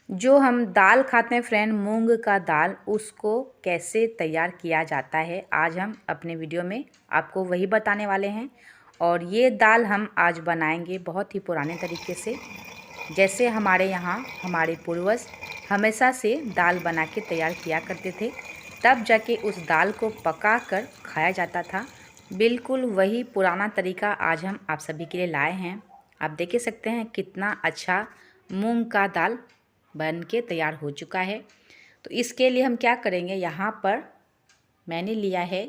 जो हम दाल खाते हैं फ्रेंड, मूंग का दाल, उसको कैसे तैयार किया जाता है आज हम अपने वीडियो में आपको वही बताने वाले हैं। और ये दाल हम आज बनाएंगे बहुत ही पुराने तरीके से, जैसे हमारे यहाँ हमारे पूर्वज हमेशा से दाल बना के तैयार किया करते थे, तब जाके उस दाल को पका कर खाया जाता था। बिल्कुल वही पुराना तरीका आज हम आप सभी के लिए लाए हैं। आप देख ही सकते हैं कितना अच्छा मूंग का दाल बन के तैयार हो चुका है। तो इसके लिए हम क्या करेंगे, यहाँ पर मैंने लिया है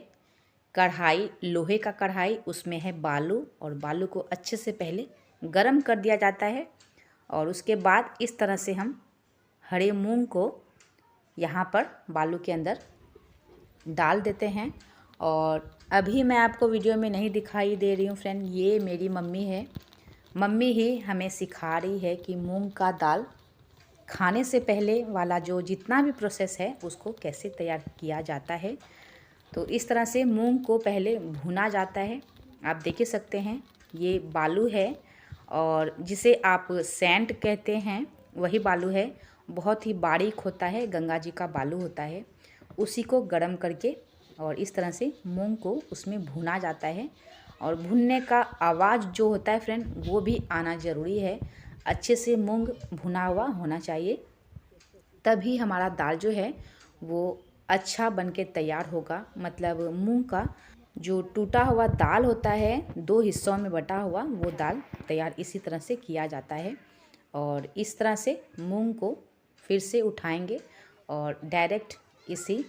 कढ़ाई, लोहे का कढ़ाई, उसमें है बालू, और बालू को अच्छे से पहले गरम कर दिया जाता है। और उसके बाद इस तरह से हम हरे मूंग को यहाँ पर बालू के अंदर डाल देते हैं। और अभी मैं आपको वीडियो में नहीं दिखाई दे रही हूँ फ्रेंड, ये मेरी मम्मी है। मम्मी ही हमें सिखा रही है कि मूंग का दाल खाने से पहले वाला जो जितना भी प्रोसेस है उसको कैसे तैयार किया जाता है। तो इस तरह से मूंग को पहले भुना जाता है। आप देख ही सकते हैं ये बालू है, और जिसे आप सैंड कहते हैं वही बालू है। बहुत ही बारीक होता है, गंगा जी का बालू होता है। उसी को गर्म करके और इस तरह से मूंग को उसमें भुना जाता है। और भुनने का आवाज़ जो होता है फ्रेंड, वो भी आना ज़रूरी है। अच्छे से मूंग भुना हुआ होना चाहिए, तभी हमारा दाल जो है वो अच्छा बन के तैयार होगा। मतलब मूंग का जो टूटा हुआ दाल होता है, दो हिस्सों में बटा हुआ, वो दाल तैयार इसी तरह से किया जाता है। और इस तरह से मूंग को फिर से उठाएंगे और डायरेक्ट इसी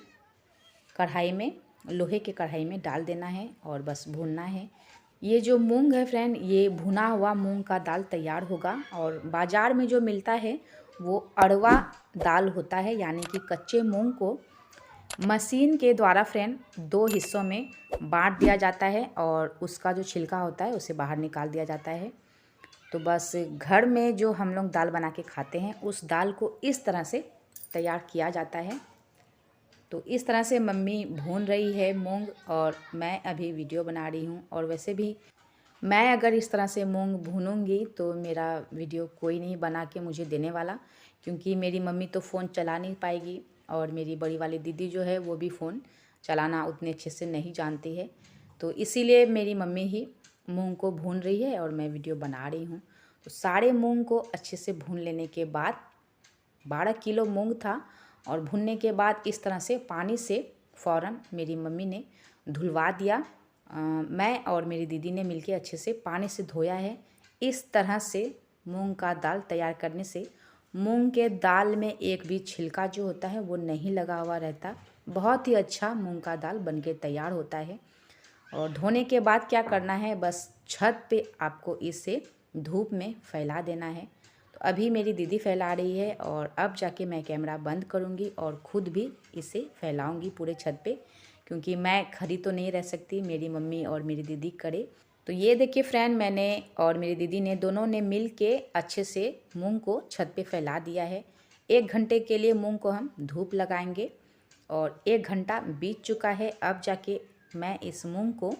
कढ़ाई में, लोहे के कढ़ाई में डाल देना है और बस भूनना है। ये जो मूंग है फ्रेंड, ये भुना हुआ मूंग का दाल तैयार होगा। और बाज़ार में जो मिलता है वो अरवा दाल होता है, यानी कि कच्चे मूंग को मशीन के द्वारा फ्रेंड दो हिस्सों में बांट दिया जाता है और उसका जो छिलका होता है उसे बाहर निकाल दिया जाता है। तो बस घर में जो हम लोग दाल बना के खाते हैं उस दाल को इस तरह से तैयार किया जाता है। तो इस तरह से मम्मी भून रही है मूंग, और मैं अभी वीडियो बना रही हूँ। और वैसे भी मैं अगर इस तरह से मूंग भूनूंगी तो मेरा वीडियो कोई नहीं बना के मुझे देने वाला, क्योंकि मेरी मम्मी तो फ़ोन चला नहीं पाएगी, और मेरी बड़ी वाली दीदी जो है वो भी फ़ोन चलाना उतने अच्छे से नहीं जानती है। तो इसीलिए मेरी मम्मी ही मूंग को भून रही है और मैं वीडियो बना रही हूँ। तो सारे मूंग को अच्छे से भून लेने के बाद, 12 किलो मूंग था, और भुनने के बाद इस तरह से पानी से फ़ौरन मेरी मम्मी ने धुलवा दिया। मैं और मेरी दीदी ने मिलके अच्छे से पानी से धोया है। इस तरह से मूंग का दाल तैयार करने से मूंग के दाल में एक भी छिलका जो होता है वो नहीं लगा हुआ रहता। बहुत ही अच्छा मूंग का दाल बनके तैयार होता है। और धोने के बाद क्या करना है, बस छत पे आपको इसे धूप में फैला देना है। तो अभी मेरी दीदी फैला रही है, और अब जाके मैं कैमरा बंद करूँगी और ख़ुद भी इसे फैलाऊँगी पूरे छत पे, क्योंकि मैं खड़ी तो नहीं रह सकती, मेरी मम्मी और मेरी दीदी करे। तो ये देखिए फ्रेंड, मैंने और मेरी दीदी ने दोनों ने मिल के अच्छे से मूंग को छत पे फैला दिया है। 1 घंटे के लिए मूंग को हम धूप लगाएंगे, और 1 घंटा बीत चुका है। अब जाके मैं इस मूंग को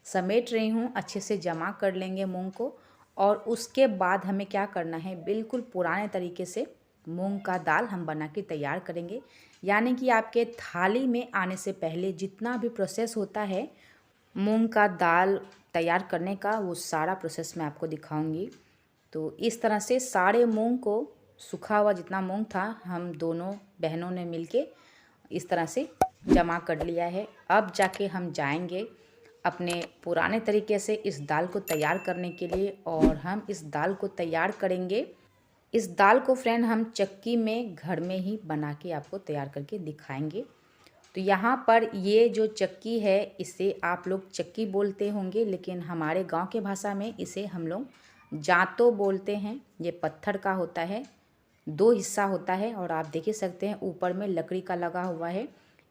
समेट रही हूँ, अच्छे से जमा कर लेंगे मूंग को। और उसके बाद हमें क्या करना है, बिल्कुल पुराने तरीके से मूंग का दाल हम बना के तैयार करेंगे। यानी कि आपके थाली में आने से पहले जितना भी प्रोसेस होता है मूंग का दाल तैयार करने का, वो सारा प्रोसेस मैं आपको दिखाऊंगी। तो इस तरह से सारे मूंग को, सूखा हुआ जितना मूंग था, हम दोनों बहनों ने मिलके इस तरह से जमा कर लिया है। अब जाके हम जाएंगे अपने पुराने तरीके से इस दाल को तैयार करने के लिए, और हम इस दाल को तैयार करेंगे। इस दाल को फ्रेंड हम चक्की में घर में ही बना के आपको तैयार करके दिखाएंगे। तो यहाँ पर ये जो चक्की है, इसे आप लोग चक्की बोलते होंगे, लेकिन हमारे गांव के भाषा में इसे हम लोग जांतो बोलते हैं। ये पत्थर का होता है, 2 हिस्सा होता है, और आप देख ही सकते हैं ऊपर में लकड़ी का लगा हुआ है।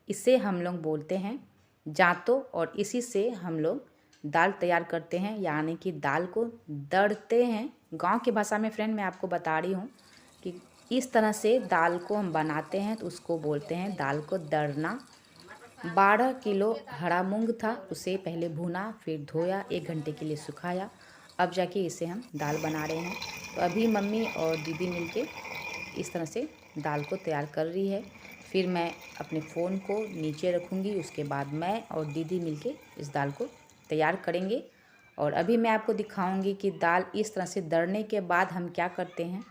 इसे हम लोग बोलते हैं जांतो, और इसी से हम लोग दाल तैयार करते हैं, यानी कि दाल को दरते हैं। गांव की भाषा में फ्रेंड मैं आपको बता रही हूँ कि इस तरह से दाल को हम बनाते हैं, तो उसको बोलते हैं दाल को दरना। 12 किलो हरा मूंग था, उसे पहले भुना, फिर धोया, 1 घंटे के लिए सुखाया, अब जाके इसे हम दाल बना रहे हैं। तो अभी मम्मी और दीदी मिलके इस तरह से दाल को तैयार कर रही है। फिर मैं अपने फ़ोन को नीचे रखूँगी, उसके बाद मैं और दीदी मिलके इस दाल को तैयार करेंगे। और अभी मैं आपको दिखाऊंगी कि दाल इस तरह से दरने के बाद हम क्या करते हैं।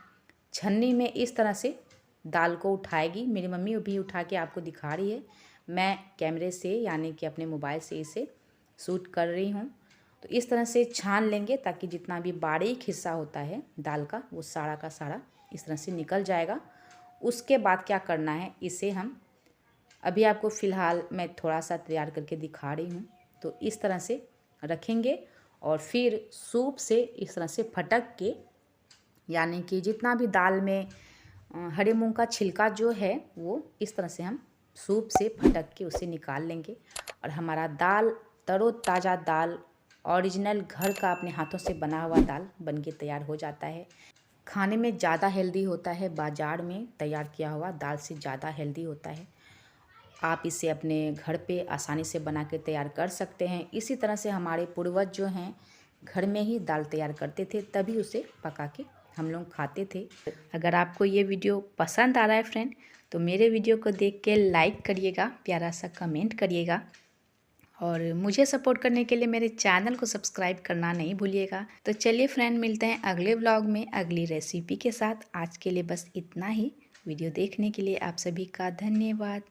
छन्नी में इस तरह से दाल को उठाएगी, मेरी मम्मी भी उठा के आपको दिखा रही है। मैं कैमरे से यानी कि अपने मोबाइल से इसे शूट कर रही हूँ। तो इस तरह से छान लेंगे ताकि जितना भी बारीक हिस्सा होता है दाल का वो सारा का सारा इस तरह से निकल जाएगा। उसके बाद क्या करना है, इसे हम अभी आपको फ़िलहाल मैं थोड़ा सा तैयार करके दिखा रही हूँ। तो इस तरह से रखेंगे और फिर सूप से इस तरह से फटक के, यानी कि जितना भी दाल में हरे मूंग का छिलका जो है वो इस तरह से हम सूप से फटक के उसे निकाल लेंगे। और हमारा दाल तरोताज़ा दाल ओरिजिनल घर का अपने हाथों से बना हुआ दाल बनके तैयार हो जाता है। खाने में ज़्यादा हेल्दी होता है, बाज़ार में तैयार किया हुआ दाल से ज़्यादा हेल्दी होता है। आप इसे अपने घर पे आसानी से बना के तैयार कर सकते हैं। इसी तरह से हमारे पूर्वज जो हैं घर में ही दाल तैयार करते थे, तभी उसे पका के हम लोग खाते थे। अगर आपको ये वीडियो पसंद आ रहा है फ्रेंड, तो मेरे वीडियो को देख के लाइक करिएगा, प्यारा सा कमेंट करिएगा और मुझे सपोर्ट करने के लिए मेरे चैनल को सब्सक्राइब करना नहीं भूलिएगा। तो चलिए फ्रेंड, मिलते हैं अगले व्लॉग में अगली रेसिपी के साथ। आज के लिए बस इतना ही। वीडियो देखने के लिए आप सभी का धन्यवाद।